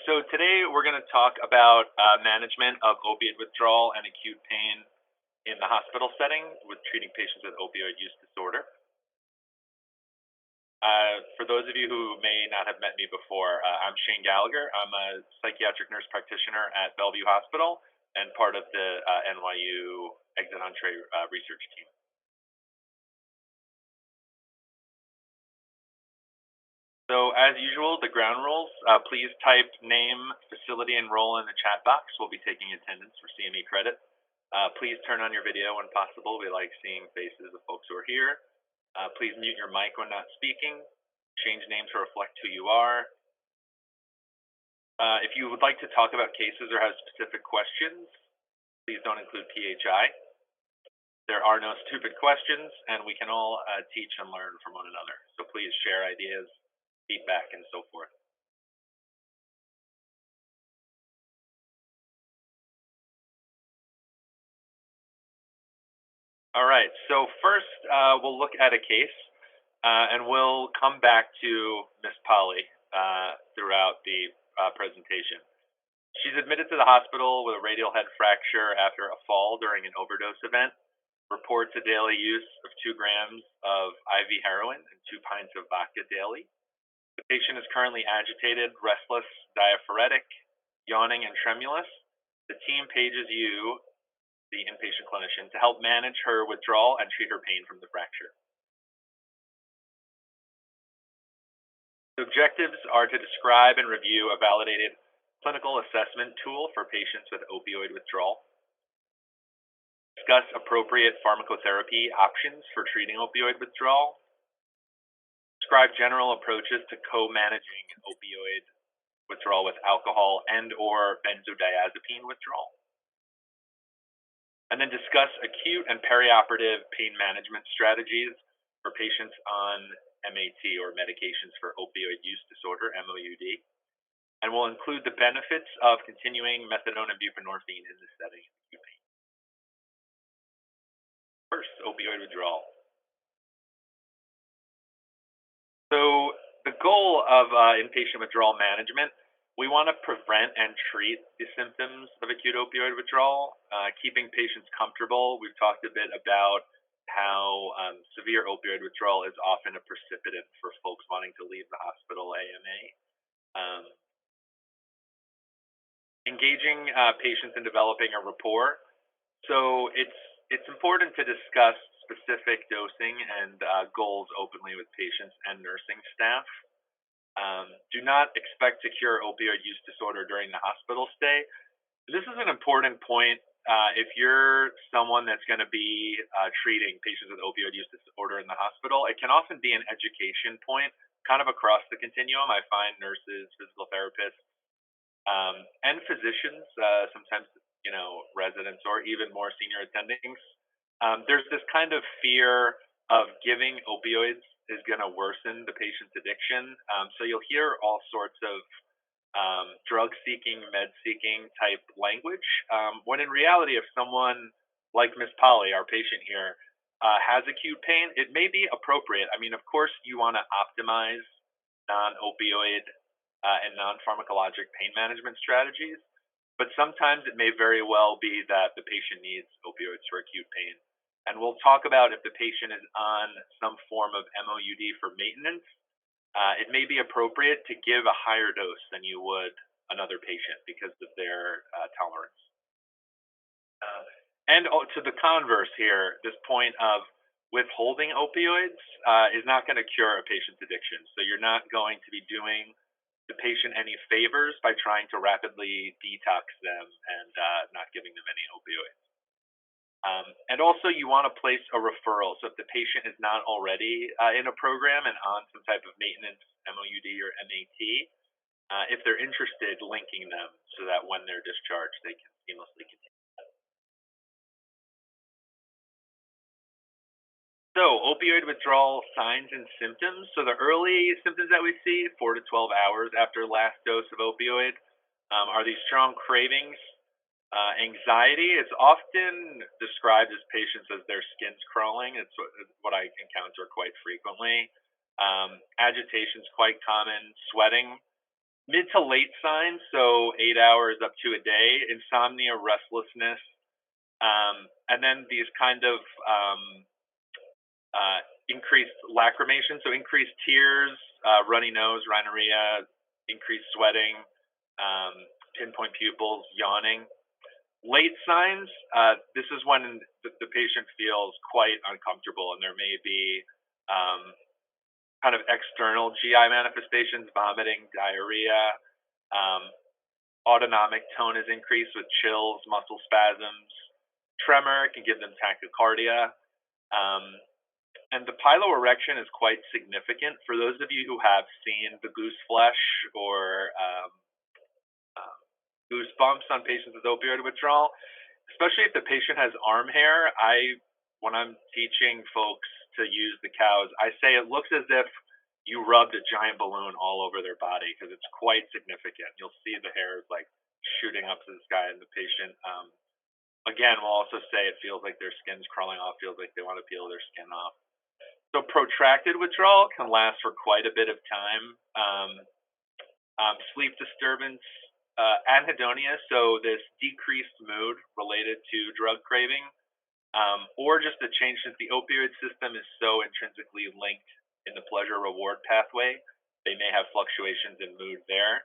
So today we're going to talk about management of opiate withdrawal and acute pain in the hospital setting with treating patients with opioid use disorder. For those of you who may not have met me before, I'm Shane Gallagher. I'm a psychiatric nurse practitioner at Bellevue Hospital and part of the NYU exit entree research team. So as usual, the ground rules, please type name, facility, and role in the chat box. We'll be taking attendance for CME credit. Please turn on your video when possible. We like seeing faces of folks who are here. Please mute your mic when not speaking. Change name to reflect who you are. If you would like to talk about cases or have specific questions, please don't include PHI. There are no stupid questions, and we can all teach and learn from one another. So please share ideas, feedback, and so forth. All right, so first we'll look at a case, and we'll come back to Miss Polly throughout the presentation. She's admitted to the hospital with a radial head fracture after a fall during an overdose event. Reports a daily use of 2 grams of IV heroin and 2 pints of vodka daily. The patient is currently agitated, restless, diaphoretic, yawning, and tremulous. The team pages you, the inpatient clinician, to help manage her withdrawal and treat her pain from the fracture. The objectives are to describe and review a validated clinical assessment tool for patients with opioid withdrawal, discuss appropriate pharmacotherapy options for treating opioid withdrawal, describe general approaches to co-managing opioid withdrawal with alcohol and/or benzodiazepine withdrawal, and then discuss acute and perioperative pain management strategies for patients on MAT, or medications for opioid use disorder, MOUD, and will include the benefits of continuing methadone and buprenorphine in this setting. First, opioid withdrawal. So the goal of inpatient withdrawal management, we want to prevent and treat the symptoms of acute opioid withdrawal, keeping patients comfortable. We've talked a bit about how severe opioid withdrawal is often a precipitant for folks wanting to leave the hospital AMA. Engaging patients in developing a rapport. So it's important to discuss specific dosing and goals openly with patients and nursing staff. Do not expect to cure opioid use disorder during the hospital stay. This is an important point. If you're someone that's going to be treating patients with opioid use disorder in the hospital, it can often be an education point kind of across the continuum. I find nurses, physical therapists, and physicians, sometimes, residents or even more senior attendings, there's this kind of fear of giving opioids is going to worsen the patient's addiction. So you'll hear all sorts of drug-seeking, med-seeking type language, when in reality, if someone like Miss Polly, our patient here, has acute pain, it may be appropriate. I mean, of course, you want to optimize non-opioid and non-pharmacologic pain management strategies, but sometimes it may very well be that the patient needs opioids for acute pain. And we'll talk about if the patient is on some form of MOUD for maintenance, it may be appropriate to give a higher dose than you would another patient because of their tolerance. And to the converse here, this point of withholding opioids is not going to cure a patient's addiction. So you're not going to be doing the patient any favors by trying to rapidly detox them and not giving them any opioids. And also, you want to place a referral. So if the patient is not already in a program and on some type of maintenance, MOUD or MAT, if they're interested, linking them so that when they're discharged, they can seamlessly continue. So opioid withdrawal signs and symptoms. So the early symptoms that we see 4 to 12 hours after last dose of opioid are these strong cravings, anxiety. It's often described as patients as their skin's crawling. It's what I encounter quite frequently. Agitation is quite common. Sweating, Mid to late signs, so 8 hours up to a day, insomnia, restlessness, and then these kind of increased lacrimation, so increased tears, runny nose, rhinorrhea, increased sweating, um, pinpoint pupils, yawning. Late signs, this is when the patient feels quite uncomfortable and there may be um, kind of external GI manifestations, vomiting, diarrhea. Um, Autonomic tone is increased with chills, muscle spasms, tremor can give them tachycardia. Um, and the piloerection is quite significant. For those of you who have seen the goose flesh or uh, goosebumps on patients with opioid withdrawal, especially if the patient has arm hair, when I'm teaching folks to use the cows, I say it looks as if you rubbed a giant balloon all over their body because it's quite significant. You'll see the hairs like shooting up to the sky, and the patient, again, will also say it feels like their skin's crawling off, feels like they want to peel their skin off. So protracted withdrawal can last for quite a bit of time. Sleep disturbance, anhedonia, so this decreased mood related to drug craving, or just a change since the opioid system is so intrinsically linked in the pleasure reward pathway. They may have fluctuations in mood there.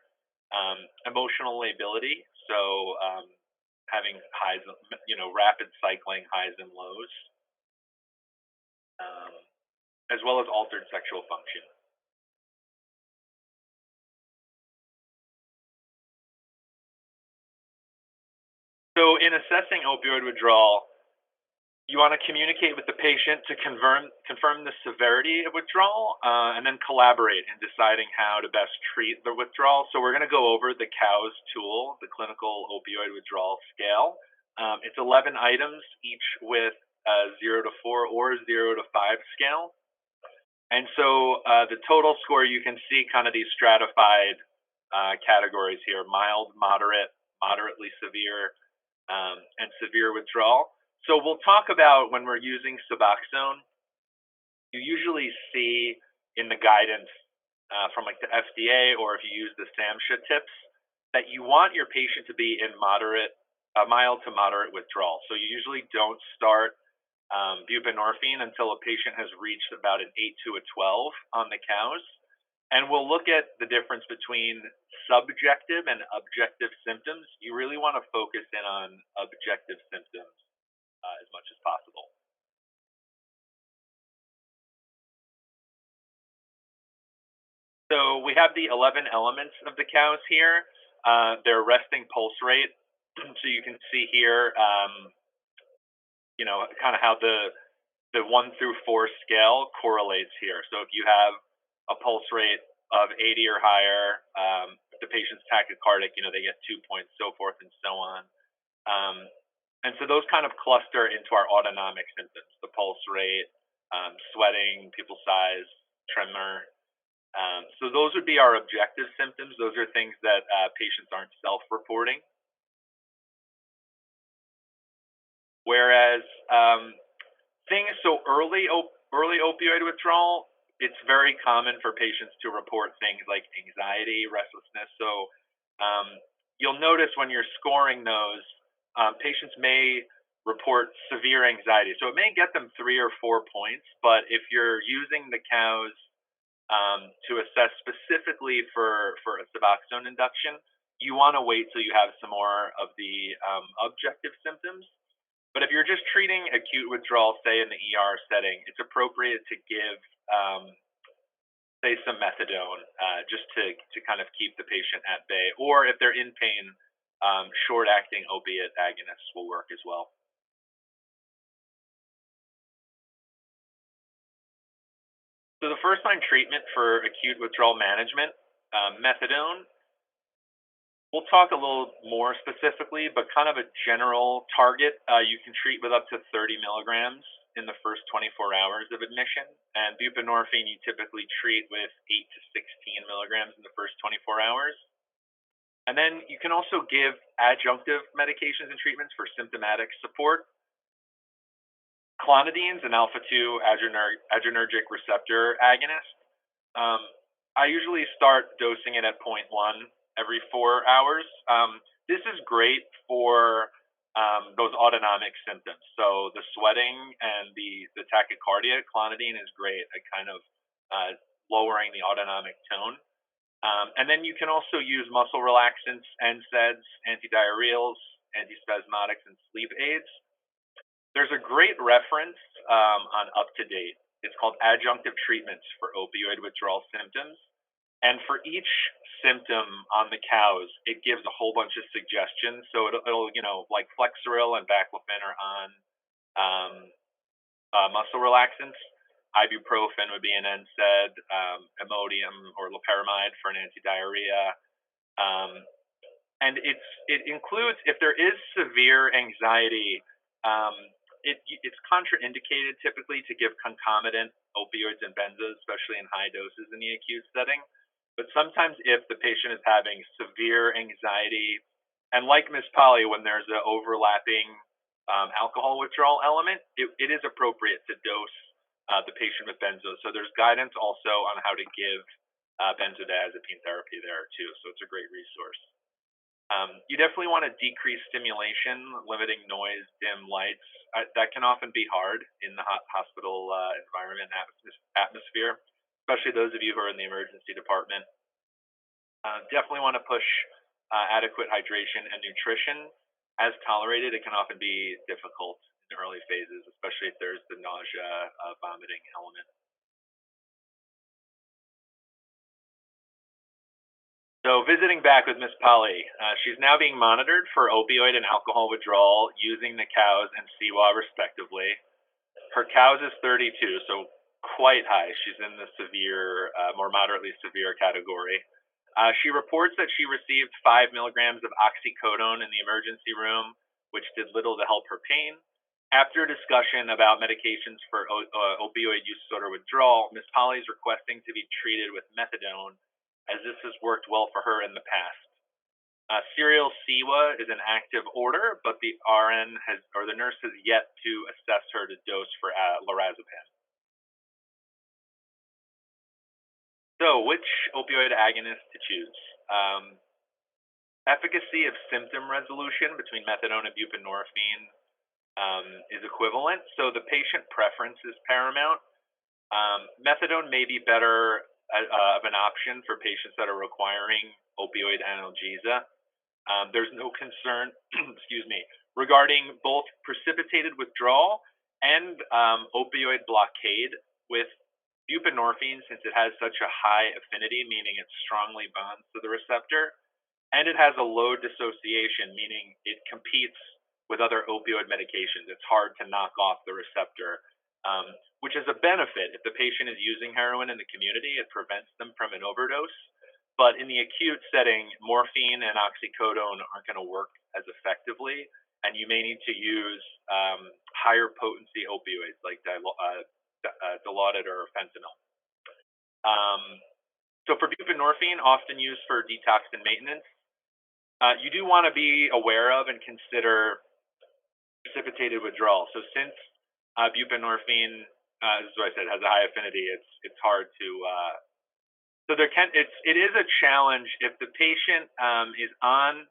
Emotional lability, so having highs, rapid cycling highs and lows, um, as well as altered sexual function. So, in assessing opioid withdrawal, you want to communicate with the patient to confirm the severity of withdrawal, and then collaborate in deciding how to best treat the withdrawal. So we're going to go over the COWS tool, the Clinical Opioid Withdrawal Scale. It's 11 items, each with a 0 to 4 or 0 to 5 scale. And so the total score, you can see kind of these stratified categories here: mild, moderate, moderately severe, and severe withdrawal. So we'll talk about when we're using Suboxone. You usually see in the guidance from like the FDA, or if you use the SAMHSA tips, that you want your patient to be in mild to moderate withdrawal. So you usually don't start buprenorphine until a patient has reached about an 8 to a 12 on the cows. And we'll look at the difference between subjective and objective symptoms. You really want to focus in on objective symptoms as much as possible. So we have the 11 elements of the cows here. Their resting pulse rate. So you can see here, kind of how the 1 through 4 scale correlates here. So if you have a pulse rate of 80 or higher, if the patient's tachycardic, they get 2 points, so forth and so on. And so those kind of cluster into our autonomic symptoms: the pulse rate, sweating, pupil size, tremor. So those would be our objective symptoms. Those are things that patients aren't self-reporting. Whereas things so early opioid withdrawal, it's very common for patients to report things like anxiety, restlessness. So you'll notice when you're scoring those, patients may report severe anxiety. So it may get them 3 or 4 points, but if you're using the cows to assess specifically for a Suboxone induction, you want to wait till you have some more of the objective symptoms. But if you're just treating acute withdrawal, say in the ER setting, it's appropriate to give, say, some methadone just to kind of keep the patient at bay. Or if they're in pain, short-acting opiate agonists will work as well. So the first-line treatment for acute withdrawal management, methadone. We'll talk a little more specifically, but kind of a general target. You can treat with up to 30 milligrams in the first 24 hours of admission. And buprenorphine, you typically treat with 8 to 16 milligrams in the first 24 hours. And then you can also give adjunctive medications and treatments for symptomatic support. Clonidine is an alpha-2 adrenergic receptor agonist. I usually start dosing it at point 0.1 every 4 hours. This is great for those autonomic symptoms. So the sweating and the tachycardia, clonidine is great at kind of uh, lowering the autonomic tone. And then you can also use muscle relaxants, NSAIDs, antidiarrheals, antispasmodics, and sleep aids. There's a great reference on Up to Date. It's called Adjunctive Treatments for Opioid Withdrawal Symptoms. And for each symptom on the cows, it gives a whole bunch of suggestions. So it'll like Flexeril and Baclofen are on um, muscle relaxants. Ibuprofen would be an NSAID, Imodium or loperamide for an antidiarrhea. Um, and it includes if there is severe anxiety, um, it's contraindicated typically to give concomitant opioids and benzos, especially in high doses in the acute setting. But sometimes if the patient is having severe anxiety, and like Miss Polly, when there's an overlapping alcohol withdrawal element, it is appropriate to dose the patient with benzos. So there's guidance also on how to give benzodiazepine therapy there too. So it's a great resource. You definitely want to decrease stimulation, limiting noise, dim lights. That can often be hard in the hospital environment atmosphere, especially those of you who are in the emergency department. Definitely want to push adequate hydration and nutrition. As tolerated, it can often be difficult in the early phases, especially if there's the nausea, vomiting element. So visiting back with Miss Polly, she's now being monitored for opioid and alcohol withdrawal using the cows and CWA respectively. Her cows is 32, so quite high. She's in the severe, more moderately severe category. She reports that she received 5 milligrams of oxycodone in the emergency room, which did little to help her pain. After a discussion about medications for opioid use disorder withdrawal, Ms. Polly is requesting to be treated with methadone, as this has worked well for her in the past. Serial CWA is an active order, but the RN or the nurse has yet to assess her to dose for lorazepam. So, which opioid agonist to choose? Efficacy of symptom resolution between methadone and buprenorphine is equivalent, so the patient preference is paramount. Methadone may be better of an option for patients that are requiring opioid analgesia. There's no concern, excuse me, regarding both precipitated withdrawal and opioid blockade with buprenorphine, since it has such a high affinity, meaning it strongly bonds to the receptor, and it has a low dissociation, meaning it competes with other opioid medications. It's hard to knock off the receptor, which is a benefit. If the patient is using heroin in the community, it prevents them from an overdose. But in the acute setting, morphine and oxycodone aren't going to work as effectively, and you may need to use higher potency opioids like Dilaudid or fentanyl. So for buprenorphine, often used for detox and maintenance, you do want to be aware of and consider precipitated withdrawal. So since buprenorphine, as I said, has a high affinity, it's hard to. So it is a challenge if the patient is on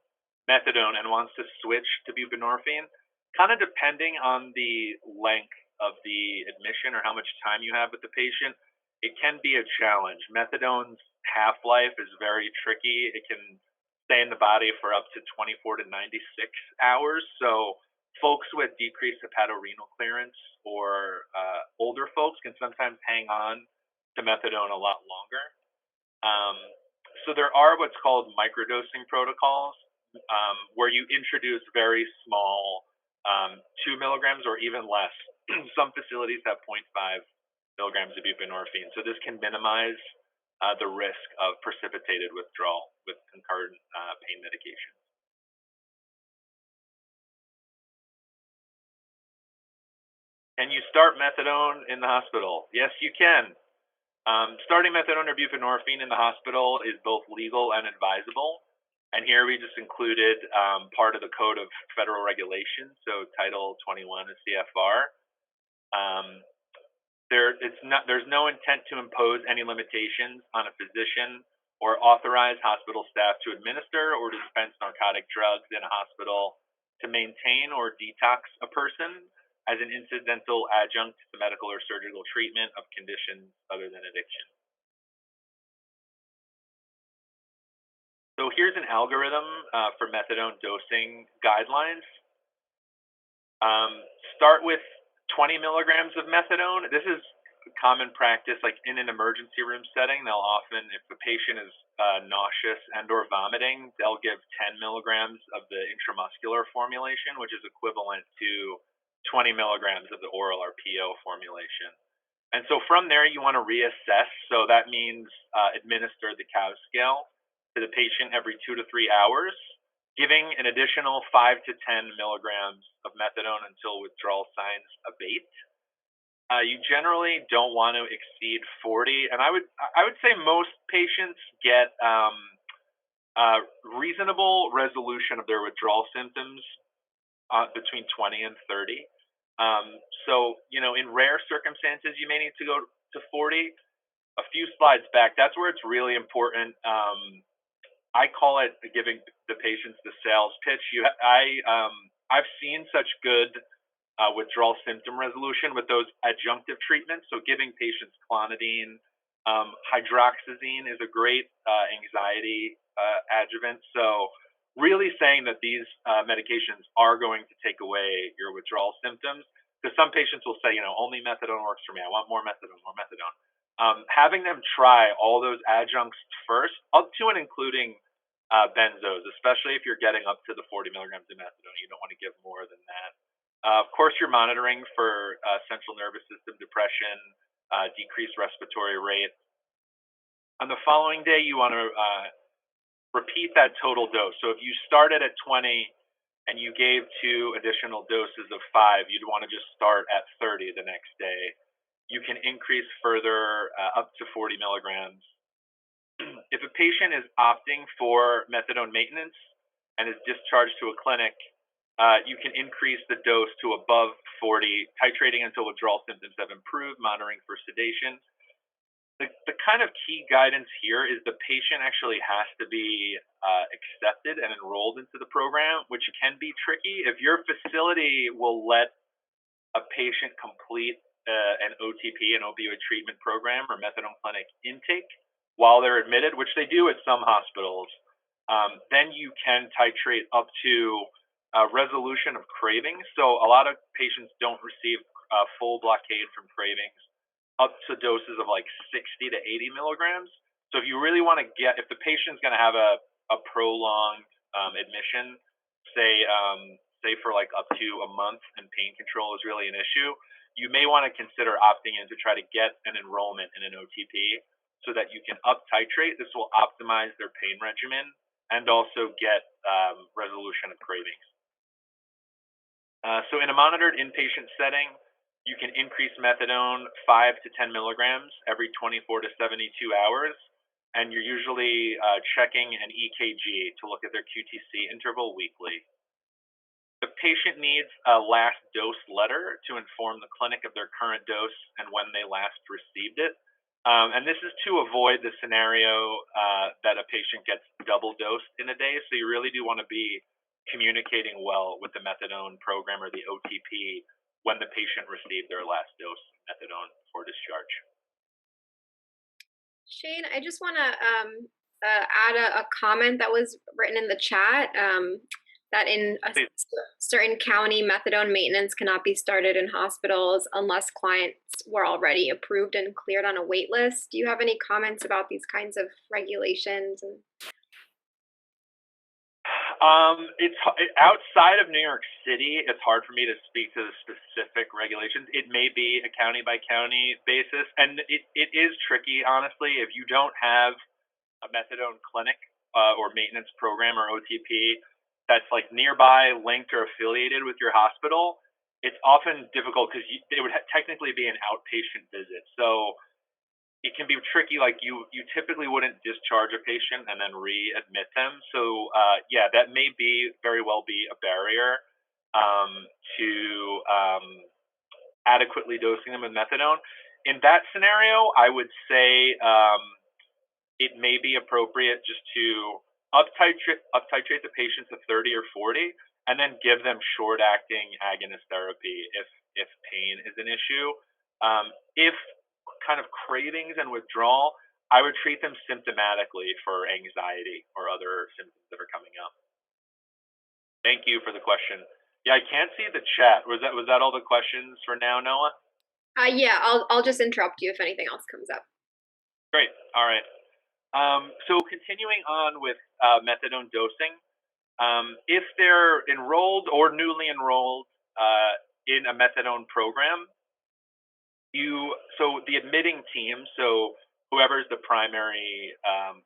methadone and wants to switch to buprenorphine. Kind of depending on the length of the admission or how much time you have with the patient, it can be a challenge. Methadone's half life is very tricky. It can stay in the body for up to 24 to 96 hours. So folks with decreased hepatorenal clearance or older folks can sometimes hang on to methadone a lot longer. So there are what's called microdosing protocols, where you introduce very small 2 milligrams or even less. Some facilities have 0.5 milligrams of buprenorphine. So this can minimize the risk of precipitated withdrawal with concurrent pain medication. Can you start methadone in the hospital? Yes, you can. Starting methadone or buprenorphine in the hospital is both legal and advisable. And here we just included part of the Code of Federal Regulations, so Title 21 of CFR. There's no intent to impose any limitations on a physician or authorize hospital staff to administer or dispense narcotic drugs in a hospital to maintain or detox a person as an incidental adjunct to medical or surgical treatment of conditions other than addiction. So here's an algorithm for methadone dosing guidelines. Um, Start with 20 milligrams of methadone. This is common practice, like in an emergency room setting. They'll often, if the patient is nauseous and/or vomiting, they'll give 10 milligrams of the intramuscular formulation, which is equivalent to 20 milligrams of the oral or PO formulation. And so from there, you want to reassess. So that means administer the cow scale to the patient every 2 to 3 hours, giving an additional 5 to 10 milligrams of methadone until withdrawal signs abate. You generally don't want to exceed 40, and I would say most patients get reasonable resolution of their withdrawal symptoms between 20 and 30. So, in rare circumstances, you may need to go to 40. A few slides back, that's where it's really important. I call it giving the patients the sales pitch. I've seen such good withdrawal symptom resolution with those adjunctive treatments. So giving patients clonidine, hydroxyzine is a great anxiety adjuvant. So really saying that these medications are going to take away your withdrawal symptoms. Because some patients will say, only methadone works for me. I want more methadone, more methadone. Having them try all those adjuncts first, up to and including benzos, especially if you're getting up to the 40 milligrams of methadone. You don't want to give more than that. Of course, you're monitoring for central nervous system depression, decreased respiratory rate. On the following day, you want to repeat that total dose. So if you started at 20 and you gave 2 additional doses of 5, you'd want to just start at 30 the next day. You can increase further up to 40 milligrams. If a patient is opting for methadone maintenance and is discharged to a clinic, you can increase the dose to above 40, titrating until withdrawal symptoms have improved, monitoring for sedation. The kind of key guidance here is the patient actually has to be accepted and enrolled into the program, which can be tricky. If your facility will let a patient complete an OTP, an opioid treatment program, or methadone clinic intake while they're admitted, which they do at some hospitals, then you can titrate up to resolution of cravings. So a lot of patients don't receive full blockade from cravings up to doses of like 60 to 80 milligrams. So if you really want to if the patient's going to have a prolonged admission, say for like up to a month, and pain control is really an issue, you may want to consider opting in to try to get an enrollment in an OTP so that you can up titrate. This will optimize their pain regimen and also get resolution of cravings. So in a monitored inpatient setting, you can increase methadone 5 to 10 milligrams every 24 to 72 hours, and you're usually checking an EKG to look at their QTC interval weekly. The patient needs a last dose letter to inform the clinic of their current dose and when they last received it. And this is to avoid the scenario that a patient gets double dosed in a day. So you really do want to be communicating well with the methadone program or the OTP when the patient received their last dose of methadone for discharge. Shane, I just want to add a comment that was written in the chat that in a certain county, methadone maintenance cannot be started in hospitals unless clients were already approved and cleared on a wait list. Do you have any comments about these kinds of regulations? It's outside of New York City. It's hard for me to speak to the specific regulations. It may be a county by county basis, and it is tricky, honestly. If you don't have a methadone clinic or maintenance program or OTP that's like nearby, linked, or affiliated with your hospital, it's often difficult because it would technically be an outpatient visit. So it can be tricky. Like you typically wouldn't discharge a patient and then readmit them. So yeah, that may very well be a barrier to adequately dosing them with methadone. In that scenario, I would say it may be appropriate just to up titrate the patient to 30 or 40, and then give them short acting agonist therapy if pain is an issue. If kind of cravings and withdrawal, I would treat them symptomatically for anxiety or other symptoms that are coming up. Thank you for the question. Yeah, I can't see the chat. Was that all the questions for now, Noah? Yeah, I'll just interrupt you if anything else comes up. Great. All right. So continuing on with methadone dosing, if they're enrolled or newly enrolled in a methadone program, so the admitting team, so whoever's the primary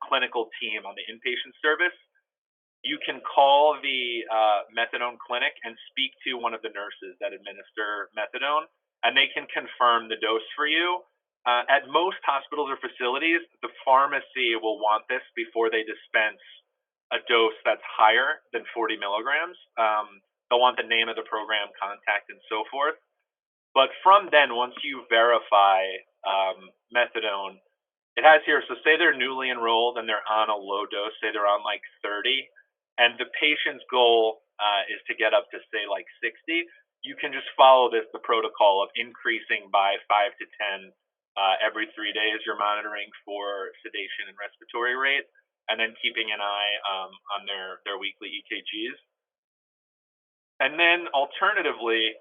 clinical team on the inpatient service, you can call the methadone clinic and speak to one of the nurses that administer methadone, and they can confirm the dose for you. At most hospitals or facilities, the pharmacy will want this before they dispense a dose that's higher than 40 milligrams. They'll want the name of the program, contact, and so forth. But from then, once you verify methadone, it has here, so say they're newly enrolled and they're on a low dose, say they're on like 30, and the patient's goal is to get up to say like 60, you can just follow the protocol of increasing by 5 to 10 every 3 days. You're monitoring for sedation and respiratory rate, and then keeping an eye on their weekly EKGs. And then alternatively,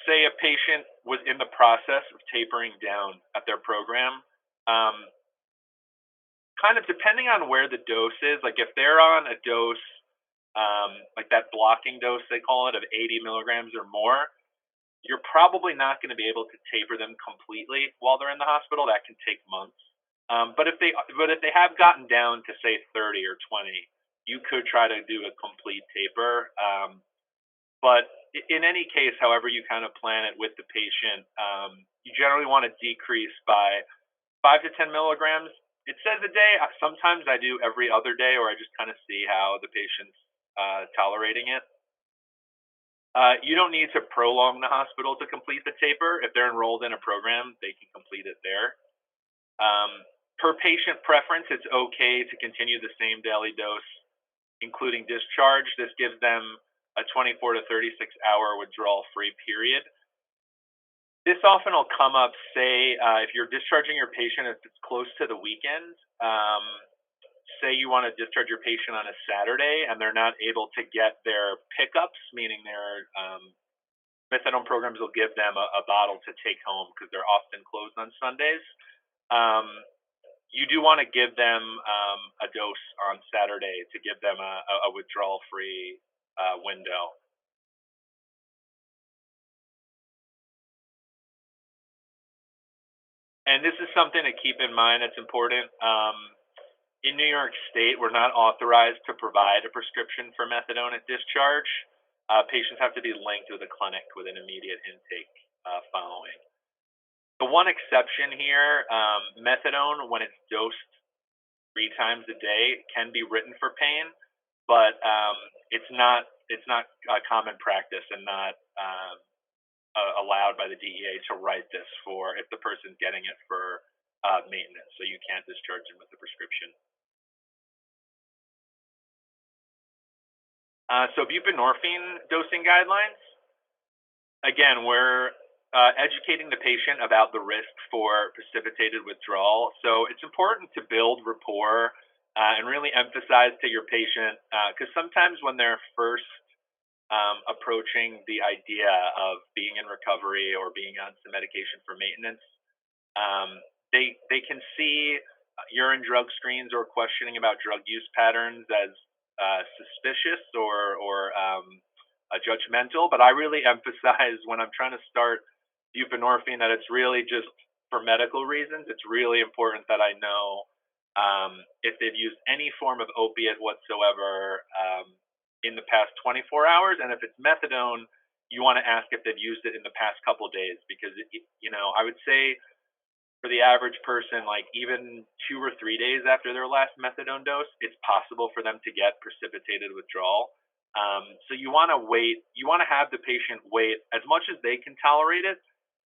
say a patient was in the process of tapering down at their program, kind of depending on where the dose is, like if they're on a dose, like that blocking dose, they call it, of 80 milligrams or more, you're probably not going to be able to taper them completely while they're in the hospital. That can take months. But if they have gotten down to say 30 or 20, you could try to do a complete taper. But in any case, however you kind of plan it with the patient, you generally want to decrease by 5 to 10 milligrams. It says a day. Sometimes I do every other day, or I just kind of see how the patient's tolerating it. You don't need to prolong the hospital to complete the taper. If they're enrolled in a program, they can complete it there. Per patient preference, it's okay to continue the same daily dose, including discharge. This gives them a 24 to 36 hour withdrawal-free period. This often will come up, say, if you're discharging your patient, if it's close to the weekend, say you want to discharge your patient on a Saturday and they're not able to get their pickups, meaning their methadone programs will give them a bottle to take home because they're often closed on Sundays. You do want to give them a dose on Saturday to give them a withdrawal-free window. And this is something to keep in mind that's important. In New York State, we're not authorized to provide a prescription for methadone at discharge. Patients have to be linked with a clinic with an immediate intake following. The one exception here, methadone, when it's dosed 3 times a day, can be written for pain, but it's not a common practice and not allowed by the DEA to write this for if the person's getting it for maintenance. So you can't discharge them with the prescription. So buprenorphine dosing guidelines. Again, we're educating the patient about the risk for precipitated withdrawal. So it's important to build rapport and really emphasize to your patient, because sometimes when they're first approaching the idea of being in recovery or being on some medication for maintenance, they can see urine drug screens or questioning about drug use patterns as suspicious or judgmental. But I really emphasize when I'm trying to start buprenorphine that it's really just for medical reasons. It's really important that I know if they've used any form of opiate whatsoever in the past 24 hours, and if it's methadone, you want to ask if they've used it in the past couple of days, because I would say for the average person, like even 2 or 3 days after their last methadone dose, it's possible for them to get precipitated withdrawal. So you want to wait. You want to have the patient wait as much as they can tolerate it,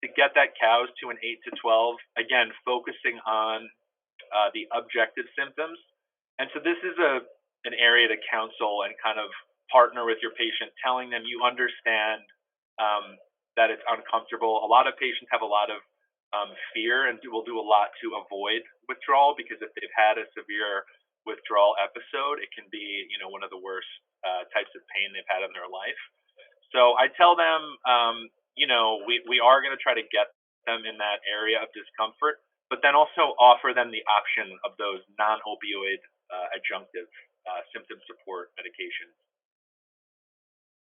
to get that COWS to an 8 to 12, again, focusing on the objective symptoms. And so this is an area to counsel and kind of partner with your patient, telling them you understand that it's uncomfortable. A lot of patients have a lot of fear and will do a lot to avoid withdrawal, because if they've had a severe withdrawal episode, it can be, one of the worst types of pain they've had in their life. So I tell them, we are going to try to get them in that area of discomfort, but then also offer them the option of those non-opioid adjunctive symptom support medications.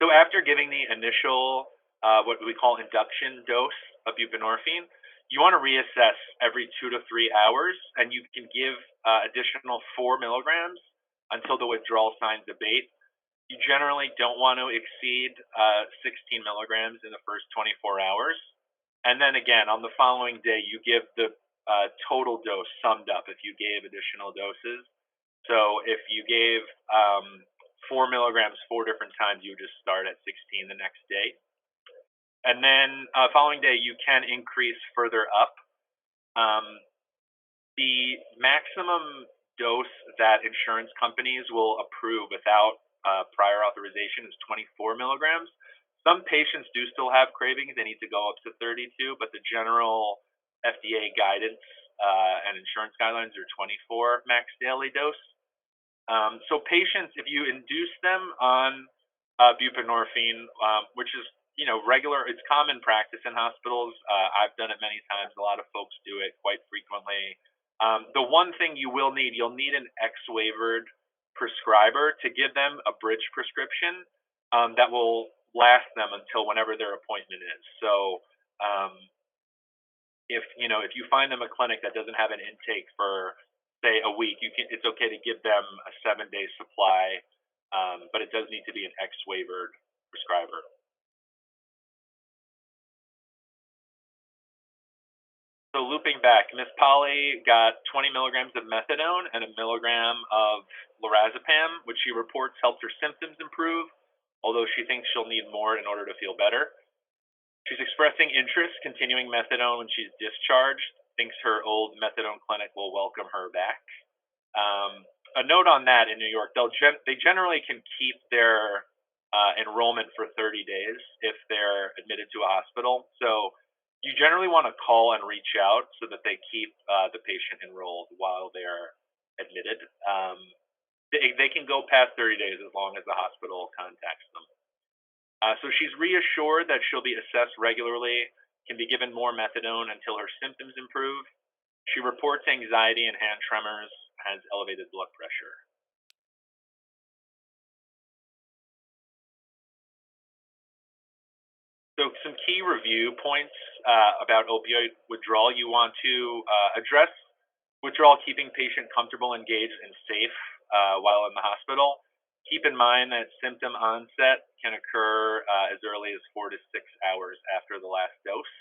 So after giving the initial, what we call induction dose of buprenorphine, you want to reassess every 2 to 3 hours, and you can give additional 4 milligrams until the withdrawal signs abate. You generally don't want to exceed 16 milligrams in the first 24 hours. And then again, on the following day, you give the total dose summed up if you gave additional doses. So if you gave 4 milligrams 4 different times, you would just start at 16 the next day. And then following day, you can increase further up. The maximum dose that insurance companies will approve without prior authorization is 24 milligrams. Some patients do still have cravings. They need to go up to 32, but the general FDA guidance and insurance guidelines are 24 max daily dose. So patients, if you induce them on buprenorphine, which is regular, it's common practice in hospitals. I've done it many times. A lot of folks do it quite frequently. The one thing you'll need an X-waivered prescriber to give them a bridge prescription that will last them until whenever their appointment is. So if you find them a clinic that doesn't have an intake for, say, a week, it's okay to give them a 7-day supply, but it does need to be an X-waivered prescriber. So looping back, Miss Polly got 20 milligrams of methadone and 1 milligram of lorazepam, which she reports helped her symptoms improve, although she thinks she'll need more in order to feel better. She's expressing interest continuing methadone when she's discharged, thinks her old methadone clinic will welcome her back. A note on that, in New York, they generally can keep their enrollment for 30 days if they're admitted to a hospital. So you generally want to call and reach out so that they keep the patient enrolled while they're admitted. They can go past 30 days as long as the hospital contacts them. So she's reassured that she'll be assessed regularly, can be given more methadone until her symptoms improve. She reports anxiety and hand tremors, has elevated blood pressure. So some key review points about opioid withdrawal. You want to address withdrawal keeping patient comfortable, engaged, and safe while in the hospital. Keep in mind that symptom onset can occur as early as 4 to 6 hours after the last dose.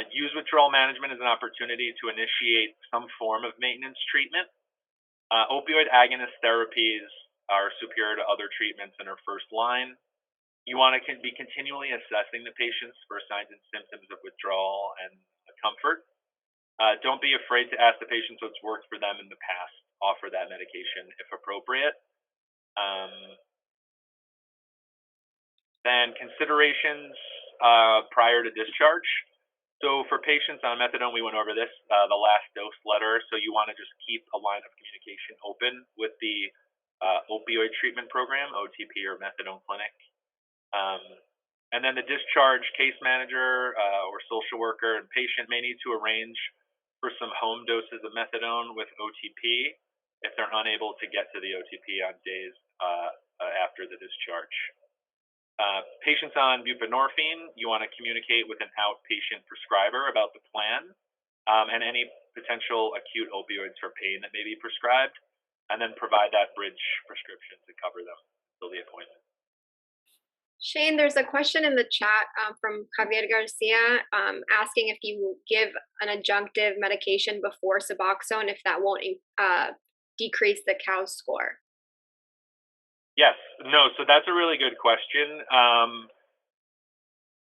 Use withdrawal management as an opportunity to initiate some form of maintenance treatment. Opioid agonist therapies are superior to other treatments and are first line. You want to be continually assessing the patients for signs and symptoms of withdrawal and comfort. Don't be afraid to ask the patients what's worked for them in the past. Offer that medication if appropriate. Then considerations prior to discharge. So for patients on methadone, we went over this, the last dose letter. So you want to just keep a line of communication open with the opioid treatment program, OTP or methadone clinic. And then the discharge case manager or social worker and patient may need to arrange for some home doses of methadone with OTP if they're unable to get to the OTP on days after the discharge. Patients on buprenorphine, you want to communicate with an outpatient prescriber about the plan and any potential acute opioids for pain that may be prescribed, and then provide that bridge prescription to cover them until the appointment. Shane, there's a question in the chat from Javier Garcia asking if you give an adjunctive medication before Suboxone, if that won't decrease the COWS score. Yes, no, so that's a really good question.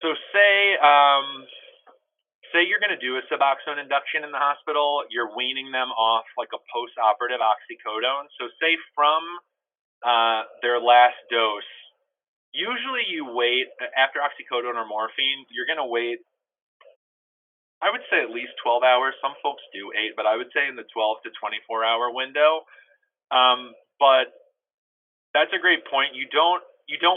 So say say you're going to do a Suboxone induction in the hospital, you're weaning them off like a post-operative oxycodone. So say from their last dose, usually you wait after oxycodone or morphine, you're going to wait, I would say at least 12 hours. Some folks do 8, but I would say in the 12 to 24-hour window. But that's a great point. You don't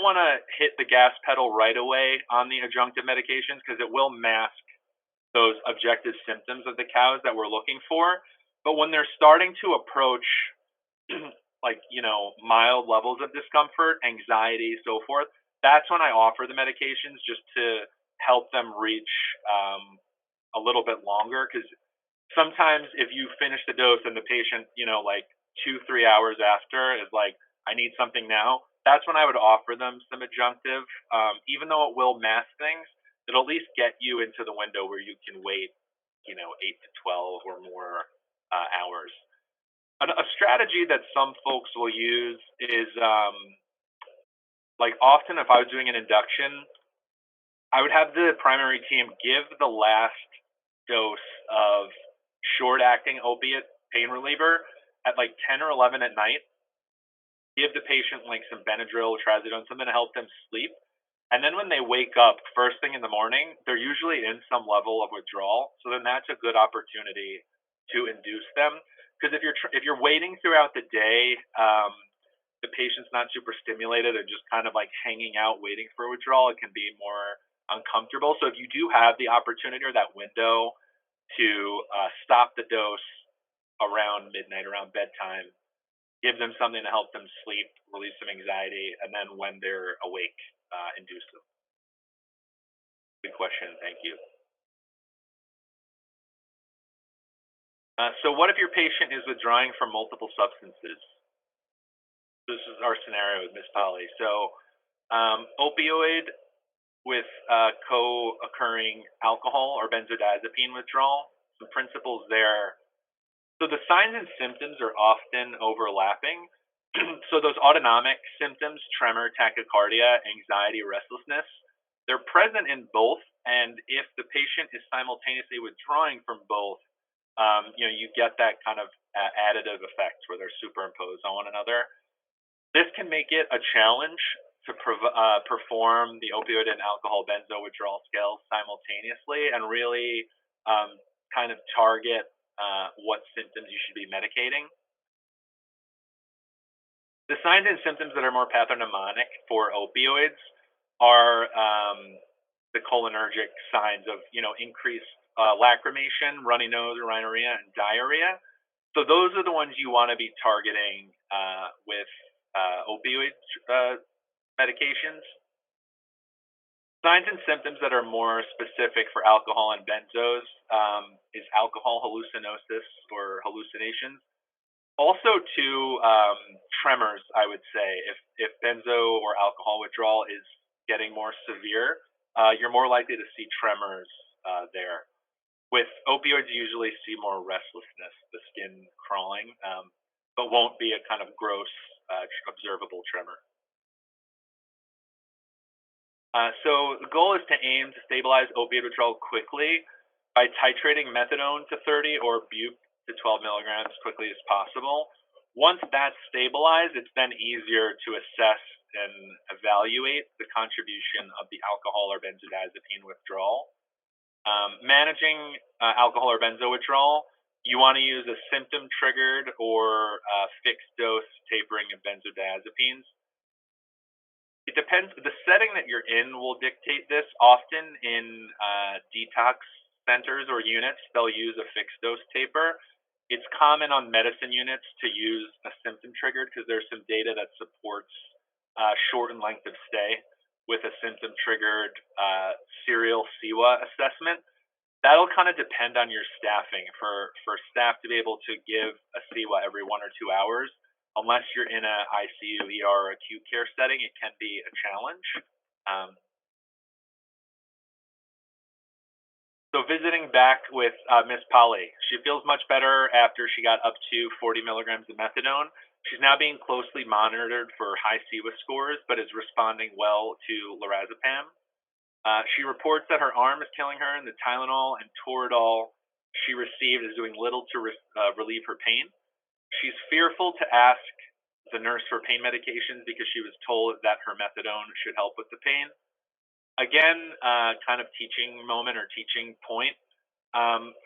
want to hit the gas pedal right away on the adjunctive medications because it will mask those objective symptoms of the cows that we're looking for. But when they're starting to approach like, mild levels of discomfort, anxiety, so forth, that's when I offer the medications just to help them reach a little bit longer. Because sometimes if you finish the dose and the patient, like 2-3 hours after is like, I need something now, that's when I would offer them some adjunctive. Even though it will mask things, it'll at least get you into the window where you can wait, 8 to 12 or more hours. A strategy that some folks will use is like often if I was doing an induction, I would have the primary team give the last dose of short acting opiate pain reliever at like 10 or 11 at night. Give the patient like some Benadryl, trazodone, something to help them sleep. And then when they wake up first thing in the morning, they're usually in some level of withdrawal. So then that's a good opportunity to induce them. Because if you're waiting throughout the day, the patient's not super stimulated and just kind of like hanging out waiting for withdrawal, it can be more uncomfortable. So if you do have the opportunity or that window to stop the dose around midnight, around bedtime, give them something to help them sleep, release some anxiety, and then when they're awake, induce them. Good question. Thank you. So what if your patient is withdrawing from multiple substances? This is our scenario with Miss Polly. So opioid with co-occurring alcohol or benzodiazepine withdrawal. Some principles there. So the signs and symptoms are often overlapping. So those autonomic symptoms, tremor, tachycardia, anxiety, restlessness, they're present in both. And if the patient is simultaneously withdrawing from both, you get that kind of additive effect where they're superimposed on one another. This can make it a challenge to perform the opioid and alcohol benzo withdrawal scales simultaneously and really kind of target what symptoms you should be medicating. The signs and symptoms that are more pathognomonic for opioids are the cholinergic signs of, increased lacrimation, runny nose, rhinorrhea, and diarrhea. So those are the ones you want to be targeting with opioid medications. Signs and symptoms that are more specific for alcohol and benzos is alcohol hallucinosis or hallucinations. Also, tremors, I would say. If benzo or alcohol withdrawal is getting more severe, you're more likely to see tremors there. With opioids, you usually see more restlessness, the skin crawling, but won't be a kind of gross, observable tremor. So the goal is to aim to stabilize opioid withdrawal quickly by titrating methadone to 30 or bupe to 12 milligrams as quickly as possible. Once that's stabilized, it's then easier to assess and evaluate the contribution of the alcohol or benzodiazepine withdrawal. Managing alcohol or benzo withdrawal, you want to use a symptom-triggered or fixed dose tapering of benzodiazepines. It depends. The setting that you're in will dictate this. Often in detox centers or units, they'll use a fixed dose taper. It's common on medicine units to use a symptom-triggered because there's some data that supports shortened length of stay with a symptom-triggered serial CEWA assessment. That'll kind of depend on your staffing. For staff to be able to give a CEWA every 1 or 2 hours, unless you're in a ICU, ER, or acute care setting, it can be a challenge. So visiting back with Miss Polly, she feels much better after she got up to 40 milligrams of methadone. She's now being closely monitored for high CEWA scores, but is responding well to lorazepam. She reports that her arm is killing her, and the Tylenol and Toradol she received is doing little to relieve her pain. She's fearful to ask the nurse for pain medications because she was told that her methadone should help with the pain. Again, kind of teaching moment or teaching point.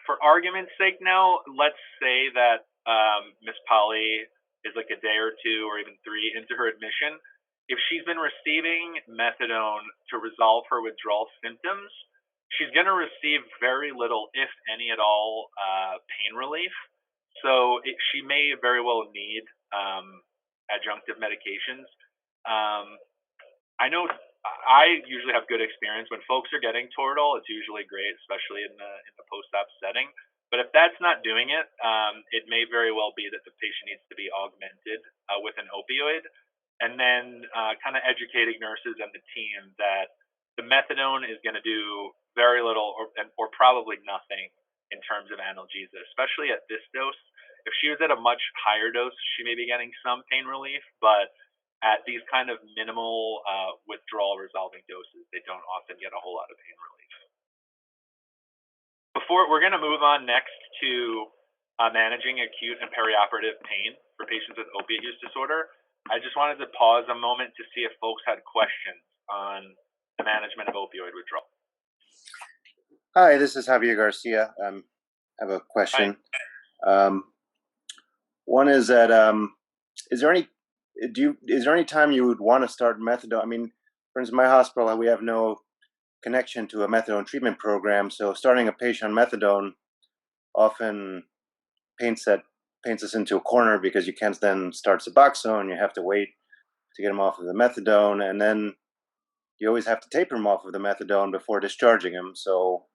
For argument's sake, now let's say that Miss Polly is like a day or two or even three into her admission. If she's been receiving methadone to resolve her withdrawal symptoms, she's going to receive very little, if any at all, pain relief. So she may very well need adjunctive medications. Um, I know I usually have good experience when folks are getting Toradol. It's usually great, especially in the post-op setting. But if that's not doing it, it may very well be that the patient needs to be augmented with an opioid, and then kind of educating nurses and the team that the methadone is going to do very little or probably nothing in terms of analgesia, especially at this dose. If she was at a much higher dose, she may be getting some pain relief, but at these kind of minimal withdrawal resolving doses, they don't often get a whole lot of pain relief. We're going to move on next to managing acute and perioperative pain for patients with opiate use disorder. I just wanted to pause a moment to see if folks had questions on the management of opioid withdrawal. Hi, this is Javier Garcia. I have a question. One is that is there any time you would want to start methadone? I mean, for instance, my hospital, we have no connection to a methadone treatment program, so starting a patient on methadone often paints us into a corner because you can't then start Suboxone. You have to wait to get them off of the methadone, and then you always have to taper them off of the methadone before discharging them. So,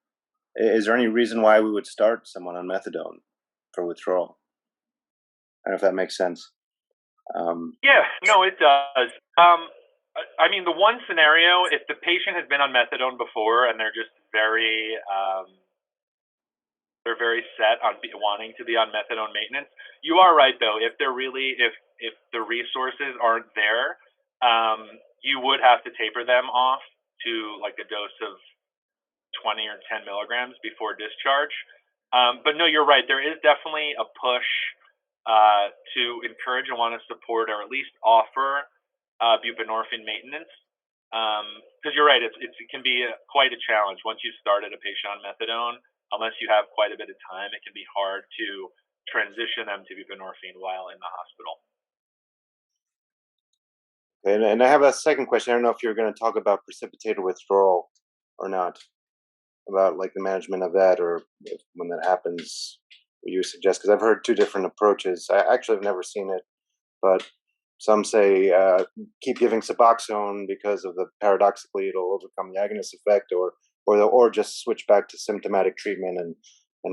is there any reason why we would start someone on methadone for withdrawal? I don't know if that makes sense. Yeah, no, it does. I mean, the one scenario, if the patient has been on methadone before and they're just very set on wanting to be on methadone maintenance. You are right, though. If the resources aren't there, you would have to taper them off to like a dose of 20 or 10 milligrams before discharge. But no, you're right. There is definitely a push to encourage and want to support or at least offer buprenorphine maintenance. Because you're right, it can be quite a challenge once you've started a patient on methadone. Unless you have quite a bit of time, it can be hard to transition them to buprenorphine while in the hospital. And I have a second question. I don't know if you're going to talk about precipitated withdrawal or not, about like the management of that, or if, when that happens, what you suggest, because I've heard two different approaches. I actually have never seen it, but some say keep giving Suboxone because of the paradoxically it'll overcome the agonist effect, or just switch back to symptomatic treatment and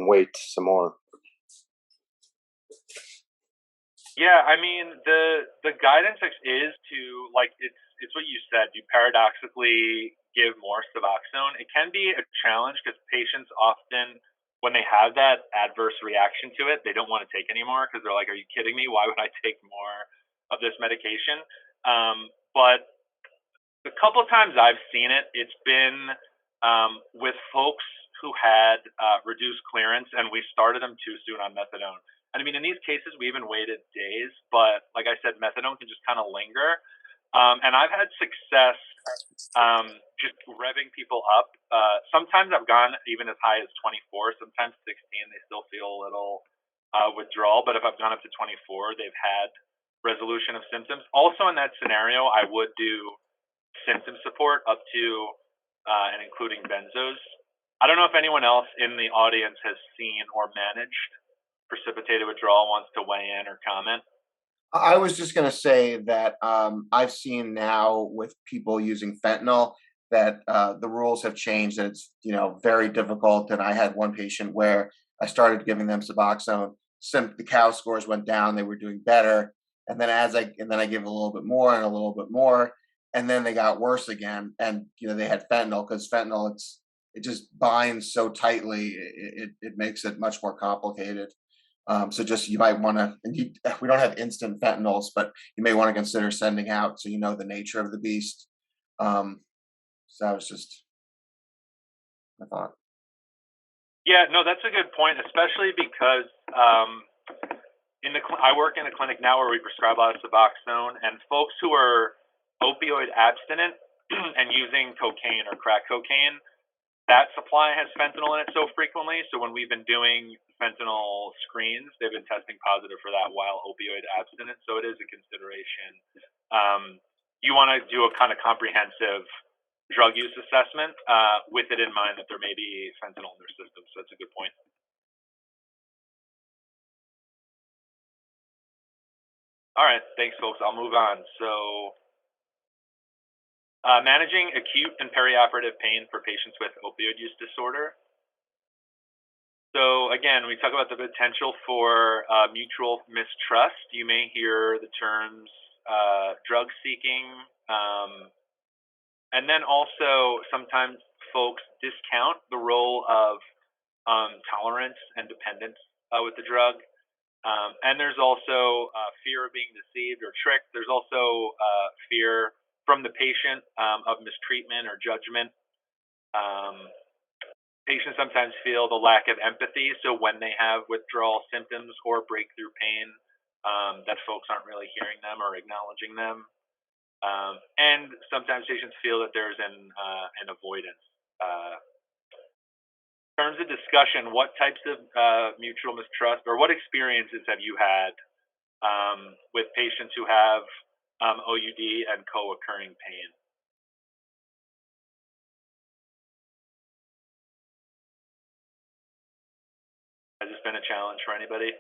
wait some more. Yeah, I mean the guidance is to, like, it's what you said. You paradoxically give more Suboxone. It can be a challenge because patients often, when they have that adverse reaction to it, they don't want to take anymore because they're like, "Are you kidding me? Why would I take more of this medication?" But the couple times I've seen it, it's been with folks who had reduced clearance, and we started them too soon on methadone. And I mean, in these cases, we even waited days, but like I said, methadone can just kind of linger. And I've had success just revving people up. Sometimes I've gone even as high as 24, sometimes 16. They still feel a little withdrawal, but if I've gone up to 24, they've had resolution of symptoms. Also, in that scenario, I would do symptom support up to and including benzos. I don't know if anyone else in the audience has seen or managed precipitated withdrawal, wants to weigh in or comment. I was just going to say that I've seen now with people using fentanyl that the rules have changed and it's very difficult. And I had one patient where I started giving them Suboxone. The cow scores went down; they were doing better. And then I give a little bit more and a little bit more, and then they got worse again. And they had fentanyl, because fentanyl it just binds so tightly, it makes it much more complicated. So just you might want to, and we don't have instant fentanyls, but you may want to consider sending out so you know the nature of the beast. So I was just I thought. Yeah, no, that's a good point, especially because I work in a clinic now where we prescribe a lot of Suboxone, and folks who are opioid abstinent and using cocaine or crack cocaine, that supply has fentanyl in it so frequently. So when we've been doing fentanyl screens, they've been testing positive for that while opioid abstinent. So it is a consideration. You want to do a kind of comprehensive drug use assessment with it in mind that there may be fentanyl in their system. So that's a good point. All right, thanks, folks. I'll move on. So, managing acute and perioperative pain for patients with opioid use disorder. So, again, we talk about the potential for mutual mistrust. You may hear the terms drug seeking, and then also sometimes folks discount the role of tolerance and dependence with the drug. And there's also fear of being deceived or tricked. There's also fear from the patient of mistreatment or judgment. Patients sometimes feel the lack of empathy. So when they have withdrawal symptoms or breakthrough pain, that folks aren't really hearing them or acknowledging them. And sometimes patients feel that there's an avoidance. In terms of discussion, what types of mutual mistrust or what experiences have you had with patients who have OUD and co-occurring pain? Has this been a challenge for anybody?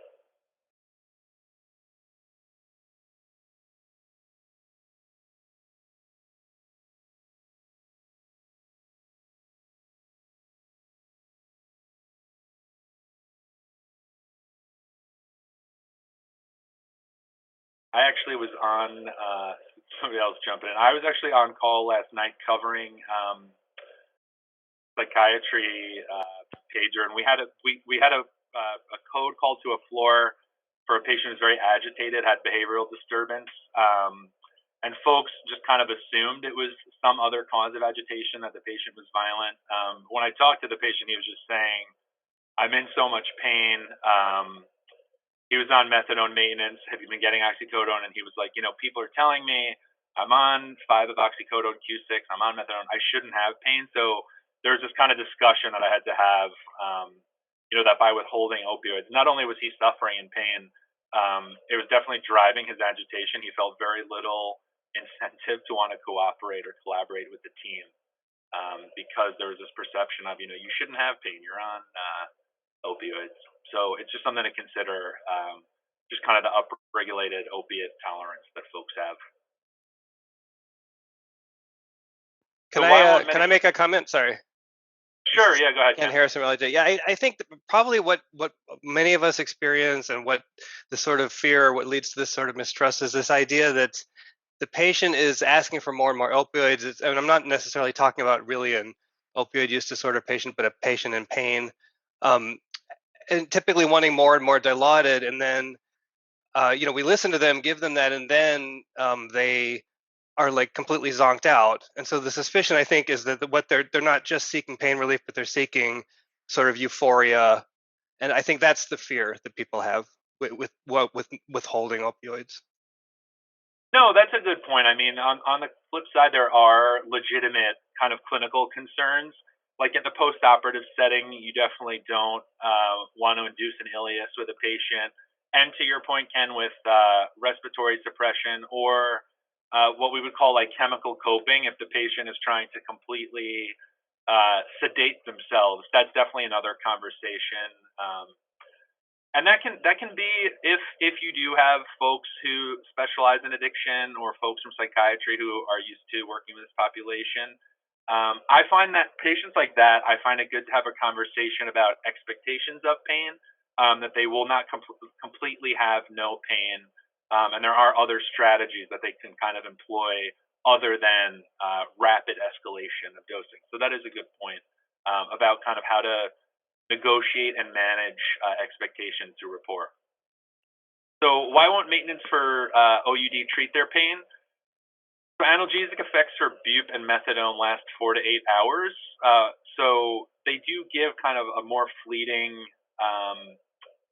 I actually was on, somebody else jumping in. I was actually on call last night covering psychiatry pager, and we had a code called to a floor for a patient who's very agitated, had behavioral disturbance, and folks just kind of assumed it was some other cause of agitation, that the patient was violent. When I talked to the patient, he was just saying, "I'm in so much pain." He was on methadone maintenance. Have you been getting oxycodone? And he was like, people are telling me I'm on 5 of oxycodone Q6. I'm on methadone. I shouldn't have pain. So there was this kind of discussion that I had to have, that by withholding opioids, not only was he suffering in pain, it was definitely driving his agitation. He felt very little incentive to want to cooperate or collaborate with the team because there was this perception of, you shouldn't have pain. You're on opioids. So it's just something to consider, just kind of the upregulated opiate tolerance that folks have. Can I make a comment? Sorry. Sure. Yeah. Go ahead. Ken Harrison, really. Yeah, I think that probably what many of us experience and what the sort of fear, what leads to this sort of mistrust, is this idea that the patient is asking for more and more opioids. And I'm not necessarily talking about really an opioid use disorder patient, but a patient in pain. And typically wanting more and more Dilaudid, and then we listen to them, give them that, and then they are like completely zonked out. And so the suspicion, I think, is that what they're not just seeking pain relief, but they're seeking sort of euphoria. And I think that's the fear that people have with withholding opioids. No, that's a good point. I mean, on the flip side, there are legitimate kind of clinical concerns. Like in the post-operative setting, you definitely don't want to induce an ileus with a patient. And to your point, Ken, with respiratory suppression or what we would call like chemical coping, if the patient is trying to completely sedate themselves, that's definitely another conversation. And that can be if you do have folks who specialize in addiction or folks from psychiatry who are used to working with this population. I find that patients like that, I find it good to have a conversation about expectations of pain, that they will not completely have no pain. And there are other strategies that they can kind of employ other than rapid escalation of dosing. So that is a good point about kind of how to negotiate and manage expectations through rapport. So why won't maintenance for OUD treat their pain? So analgesic effects for bup and methadone last 4 to 8 hours. So they they do give kind of a more fleeting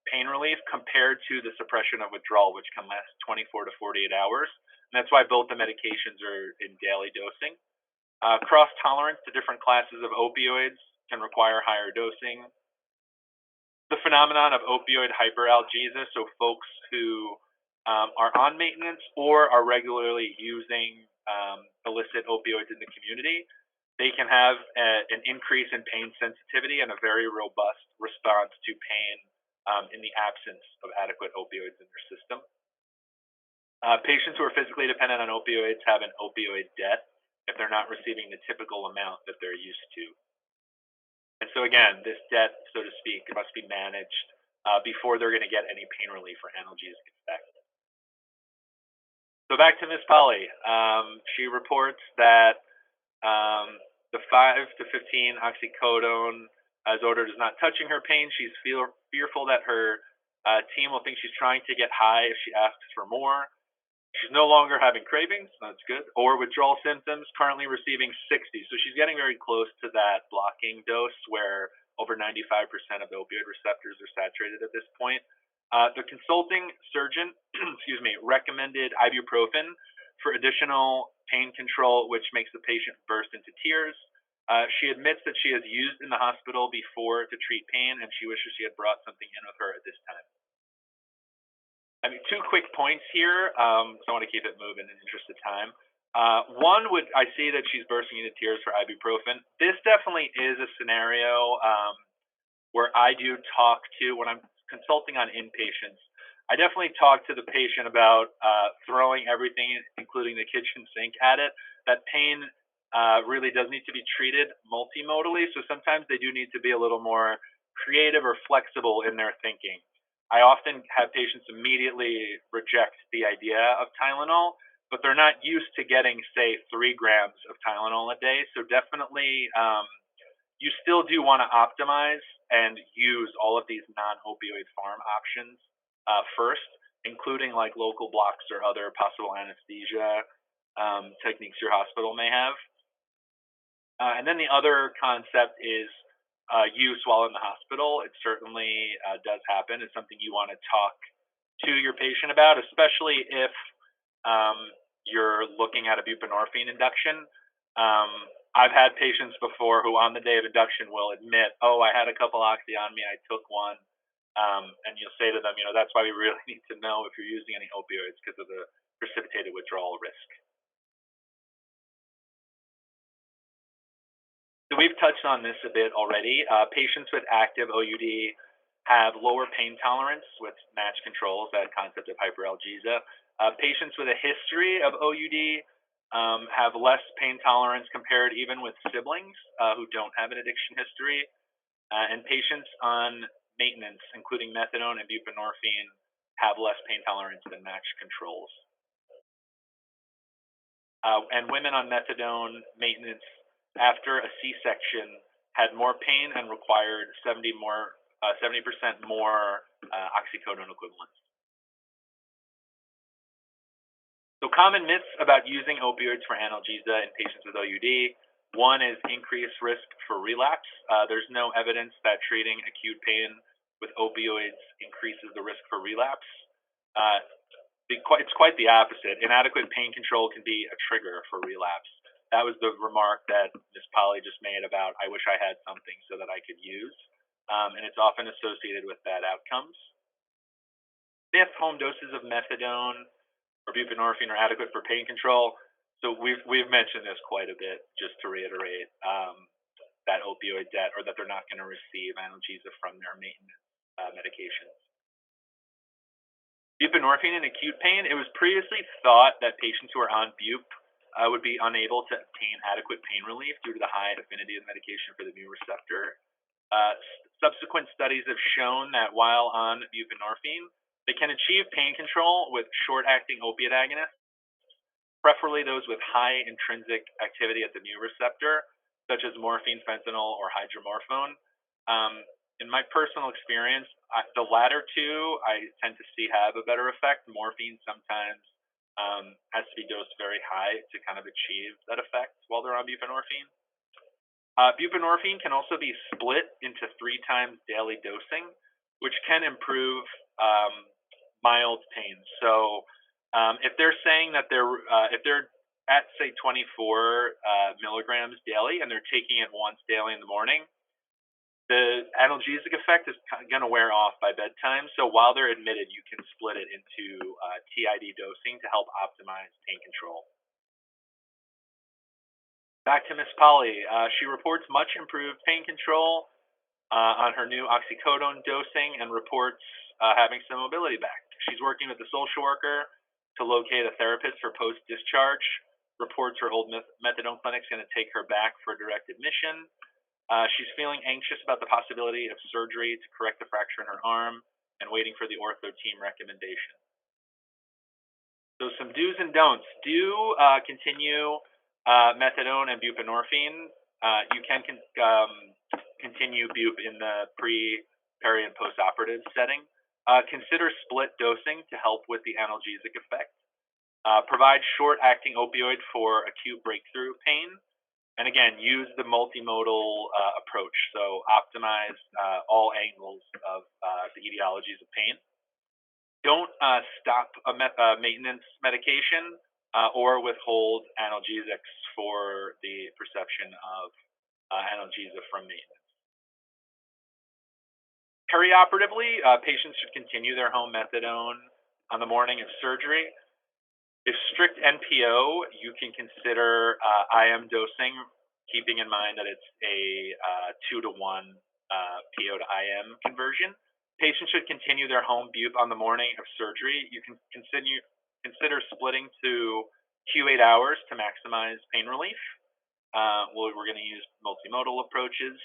pain relief compared to the suppression of withdrawal, which can last 24 to 48 hours. And that's why both the medications are in daily dosing. Cross tolerance to different classes of opioids can require higher dosing. The phenomenon of opioid hyperalgesia, so folks who are on maintenance or are regularly using illicit opioids in the community, they can have an increase in pain sensitivity and a very robust response to pain in the absence of adequate opioids in their system. Patients who are physically dependent on opioids have an opioid debt if they're not receiving the typical amount that they're used to. And so again, this debt, so to speak, must be managed before they're going to get any pain relief or analgesic effect. So back to Ms. Polly. She reports that the 5 to 15 oxycodone as ordered is not touching her pain. She's fearful that her team will think she's trying to get high if she asks for more. She's no longer having cravings, that's good, or withdrawal symptoms, currently receiving 60. So she's getting very close to that blocking dose where over 95% of the opioid receptors are saturated at this point. The consulting surgeon, excuse me, recommended ibuprofen for additional pain control, which makes the patient burst into tears. She admits that she has used in the hospital before to treat pain, and she wishes she had brought something in with her at this time. I mean, 2 quick points here, so I want to keep it moving in the interest of time. One, I see that she's bursting into tears for ibuprofen. This definitely is a scenario where I do talk to, when I'm consulting on inpatients, I definitely talk to the patient about throwing everything, including the kitchen sink, at it. That pain really does need to be treated multimodally, so sometimes they do need to be a little more creative or flexible in their thinking. I often have patients immediately reject the idea of Tylenol, but they're not used to getting, say, 3 grams of Tylenol a day. So definitely, you still do want to optimize and use all of these non-opioid pharm options first, including like local blocks or other possible anesthesia techniques your hospital may have. And then the other concept is use while in the hospital. It certainly does happen. It's something you want to talk to your patient about, especially if you're looking at a buprenorphine induction. I've had patients before who on the day of induction will admit, oh, I had a couple oxy on me, I took one. And you'll say to them, that's why we really need to know if you're using any opioids because of the precipitated withdrawal risk. So we've touched on this a bit already. Patients with active OUD have lower pain tolerance with match controls, that concept of hyperalgesia. Patients with a history of OUD have less pain tolerance compared even with siblings who don't have an addiction history. And patients on maintenance, including methadone and buprenorphine, have less pain tolerance than match controls. And women on methadone maintenance after a C-section had more pain and required 70% more oxycodone equivalents. So common myths about using opioids for analgesia in patients with OUD. One is increased risk for relapse. There's no evidence that treating acute pain with opioids increases the risk for relapse. It's quite the opposite. Inadequate pain control can be a trigger for relapse. That was the remark that Ms. Polly just made about, I wish I had something so that I could use. And it's often associated with bad outcomes. If home doses of methadone or buprenorphine are adequate for pain control, so we've mentioned this quite a bit, just to reiterate, that opioid debt, or that they're not going to receive analgesia from their maintenance medications. Buprenorphine in acute pain, it was previously thought that patients who are on bup would be unable to obtain adequate pain relief due to the high affinity of medication for the mu receptor. Subsequent studies have shown that while on buprenorphine, they can achieve pain control with short-acting opiate agonists, preferably those with high intrinsic activity at the mu receptor, such as morphine, fentanyl, or hydromorphone. In my personal experience, the latter two I tend to see have a better effect. Morphine sometimes has to be dosed very high to kind of achieve that effect while they're on buprenorphine. Buprenorphine can also be split into 3 times daily dosing, which can improve mild pain. So if they're saying that if they're at say 24 milligrams daily and they're taking it once daily in the morning, the analgesic effect is going to wear off by bedtime. So while they're admitted, you can split it into TID dosing to help optimize pain control. Back to Miss Polly. She reports much improved pain control on her new oxycodone dosing and reports having some mobility back. She's working with the social worker to locate a therapist for post-discharge. Reports her old methadone clinic is going to take her back for direct admission. She's feeling anxious about the possibility of surgery to correct the fracture in her arm and waiting for the ortho team recommendation. So some do's and don'ts. Do continue methadone and buprenorphine. You can continue bup in the pre, peri, and post-operative setting. Consider split dosing to help with the analgesic effect. Provide short-acting opioid for acute breakthrough pain. And again, use the multimodal approach. So optimize all angles of the etiologies of pain. Don't stop a maintenance medication or withhold analgesics for the perception of analgesia from maintenance. Perioperatively, patients should continue their home methadone on the morning of surgery. If strict NPO, you can consider IM dosing, keeping in mind that it's a 2-to-1 PO to IM conversion. Patients should continue their home bup on the morning of surgery. You can consider splitting to Q8 hours to maximize pain relief. We're going to use multimodal approaches.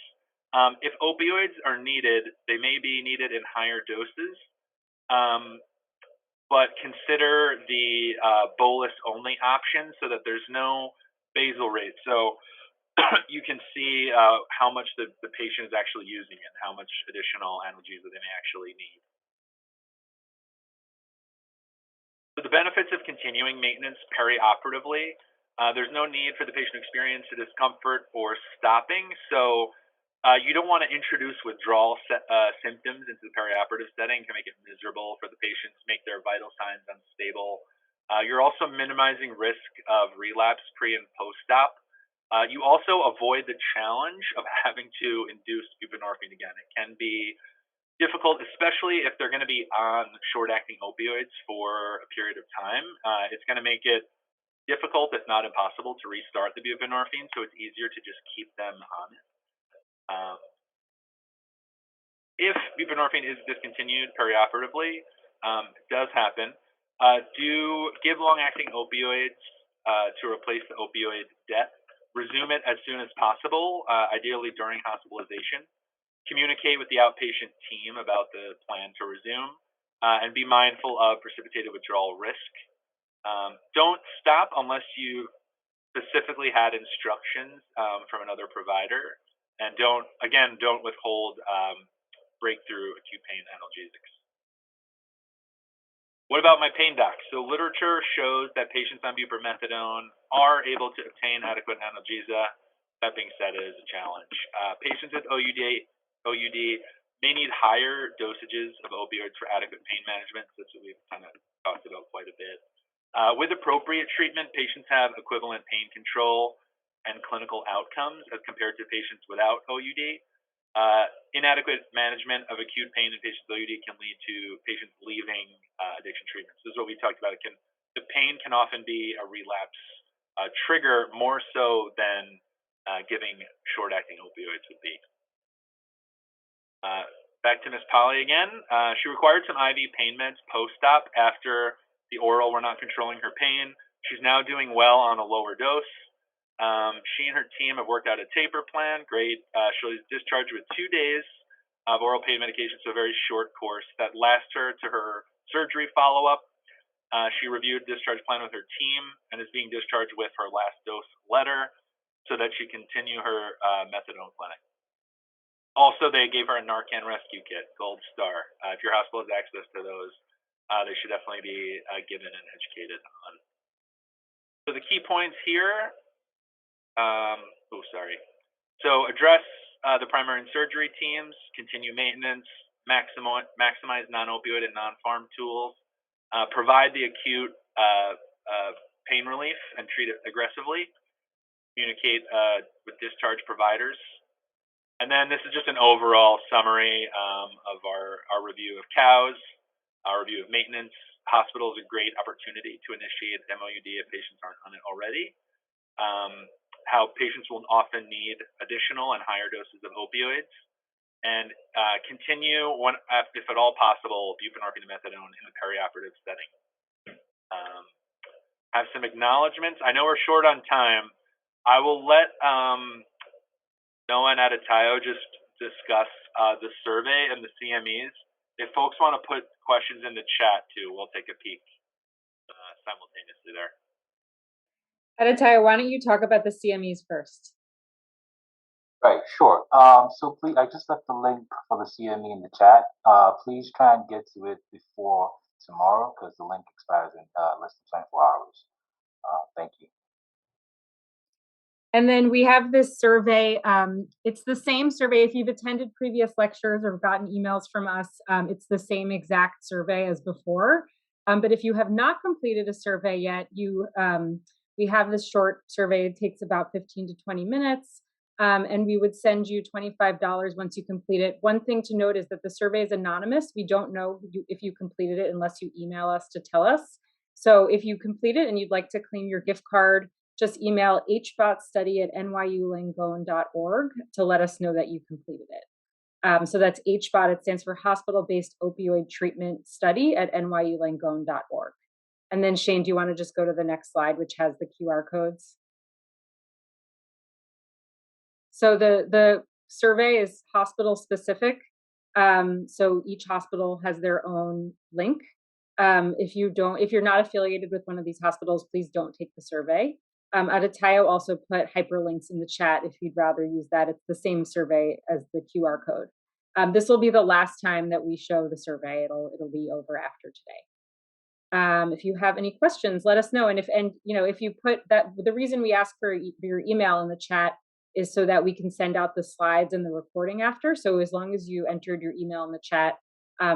If opioids are needed, they may be needed in higher doses. But consider the bolus-only option so that there's no basal rate. So you can see how much the patient is actually using it, how much additional analgesia they may actually need. So the benefits of continuing maintenance perioperatively, there's no need for the patient to experience a discomfort or stopping. So you don't want to introduce withdrawal symptoms into the perioperative setting. It can make it miserable for the patients, make their vital signs unstable. You're also minimizing risk of relapse pre and post-op. You also avoid the challenge of having to induce buprenorphine again. It can be difficult, especially if they're going to be on short-acting opioids for a period of time. It's going to make it difficult, if not impossible, to restart the buprenorphine, so it's easier to just keep them on it. If buprenorphine is discontinued perioperatively, it does happen, do give long-acting opioids to replace the opioid debt. Resume it as soon as possible, ideally during hospitalization. Communicate with the outpatient team about the plan to resume, and be mindful of precipitated withdrawal risk. Don't stop unless you specifically had instructions from another provider. And don't withhold breakthrough acute pain analgesics. What about my pain doc? So literature shows that patients on buprenorphine are able to obtain adequate analgesia. That being said, it is a challenge. Patients with OUD may need higher dosages of opioids for adequate pain management. That's what we've kind of talked about quite a bit. With appropriate treatment, patients have equivalent pain control and clinical outcomes as compared to patients without OUD. Inadequate management of acute pain in patients with OUD can lead to patients leaving addiction treatments. This is what we talked about. The pain can often be a relapse trigger more so than giving short-acting opioids would be. Back to Ms. Polly again. She required some IV pain meds post-op after the oral were not controlling her pain. She's now doing well on a lower dose. She and her team have worked out a taper plan. Great. She was discharged with 2 days of oral pain medication, so a very short course that lasts her to her surgery follow-up. She reviewed discharge plan with her team and is being discharged with her last dose letter so that she continue her methadone clinic. Also, they gave her a Narcan rescue kit, Gold Star. If your hospital has access to those, they should definitely be given and educated on. So the key points here. So address the primary and surgery teams, continue maintenance, maximize non-opioid and non-pharm tools, provide the acute pain relief and treat it aggressively, communicate with discharge providers. And then this is just an overall summary of our review of cows, our review of maintenance. Hospital is a great opportunity to initiate MOUD if patients aren't on it already. How patients will often need additional and higher doses of opioids, and continue, if at all possible, buprenorphine and methadone in the perioperative setting. Have some acknowledgments. I know we're short on time. I will let Noah and Adetayo just discuss the survey and the CMEs. If folks want to put questions in the chat too, we'll take a peek simultaneously there. Adetayo, why don't you talk about the CMEs first? Right, sure. So please, I just left the link for the CME in the chat. Please try and get to it before tomorrow because the link expires in less than 24 hours. Thank you. And then we have this survey. It's the same survey. If you've attended previous lectures or gotten emails from us, it's the same exact survey as before. But if you have not completed a survey yet, we have this short survey. It takes about 15 to 20 minutes. And we would send you $25 once you complete it. One thing to note is that the survey is anonymous. We don't know if you completed it unless you email us to tell us. So if you complete it and you'd like to claim your gift card, just email hbotstudy@nyulangone.org to let us know that you completed it. So that's HBOT. It stands for Hospital-Based Opioid Treatment Study at nyulangone.org. And then Shane, do you want to just go to the next slide, which has the QR codes? So the survey is hospital specific. So each hospital has their own link. If you're not affiliated with one of these hospitals, please don't take the survey. Adetayo also put hyperlinks in the chat if you'd rather use that. It's the same survey as the QR code. This will be the last time that we show the survey. It'll be over after today. If you have any questions, let us know. And if you put that, the reason we ask for your email in the chat is so that we can send out the slides and the recording after. So as long as you entered your email in the chat,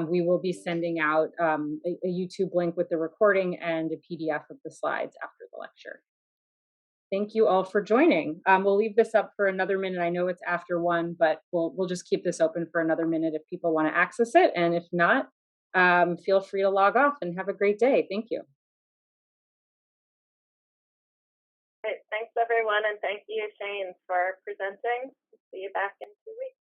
we will be sending out a YouTube link with the recording and a PDF of the slides after the lecture. Thank you all for joining. We'll leave this up for another minute. I know it's after 1, but we'll just keep this open for another minute if people want to access it. And if not, feel free to log off and have a great day. Thank you. Thanks, everyone, and thank you, Shane, for presenting. See you back in 2 weeks.